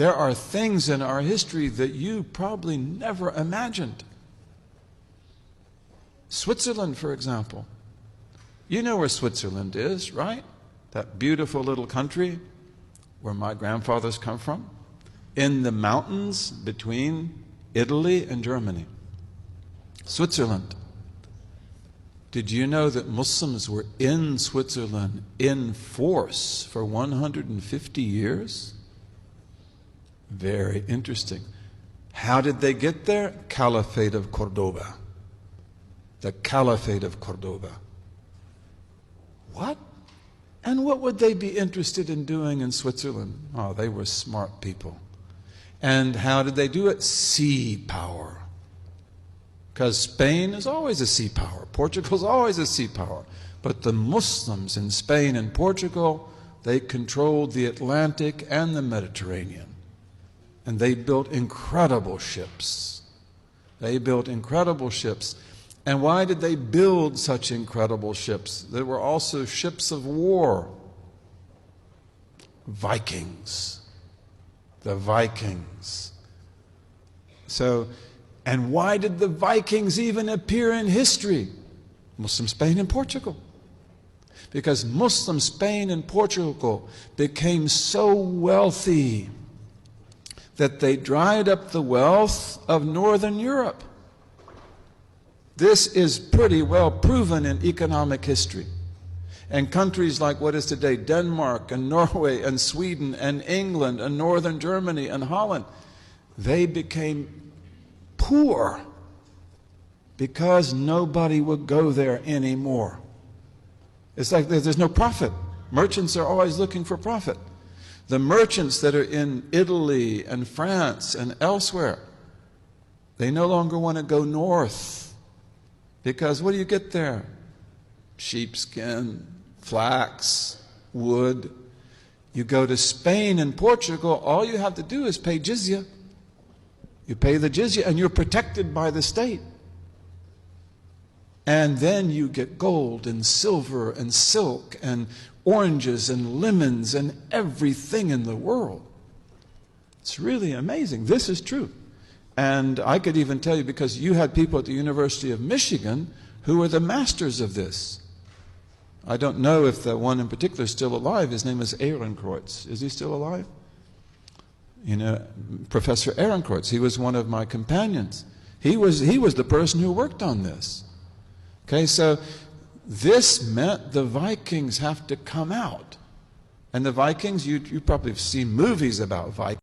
There are things in our history that you probably never imagined. Switzerland, for example. You know where Switzerland is, right? That beautiful little country where my grandfathers come from, in the mountains between Italy and Germany. Switzerland. Did you know that Muslims were in Switzerland in force for 150 years? Very interesting. How did they get there? Caliphate of Cordoba. The Caliphate of Cordoba. What? And what would they be interested in doing in Switzerland? Oh, they were smart people. And how did they do it? Sea power. Because Spain is always a sea power. Portugal is always a sea power. But the Muslims in Spain and Portugal, they controlled the Atlantic and the Mediterranean. And they built incredible ships. They built incredible ships. And why did they build such incredible ships? There were also ships of war. Vikings. The Vikings. So, and why did the Vikings even appear in history? Muslim Spain and Portugal. Because Muslim Spain and Portugal became so wealthy that they dried up the wealth of Northern Europe. This is pretty well proven in economic history. And countries like what is today Denmark and Norway and Sweden and England and Northern Germany and Holland, they became poor because nobody would go there anymore. It's like there's no profit. Merchants are always looking for profit. The merchants that are in Italy and France and elsewhere, they no longer want to go north. Because what do you get there? Sheepskin, flax, wood. You go to Spain and Portugal, all you have to do is pay jizya. You pay the jizya and you're protected by the state. And then you get gold and silver and silk and oranges and lemons and everything in the world. It's really amazing. This is true. And I could even tell you, because you had people at the University of Michigan who were the masters of this. I don't know if the one in particular is still alive. His name is Ehrenkreuz. Is he still alive? You know, Professor Ehrenkreuz. He was one of my companions. He was the person who worked on this. Okay, so this meant the Vikings have to come out. And the Vikings, you probably have seen movies about Vikings.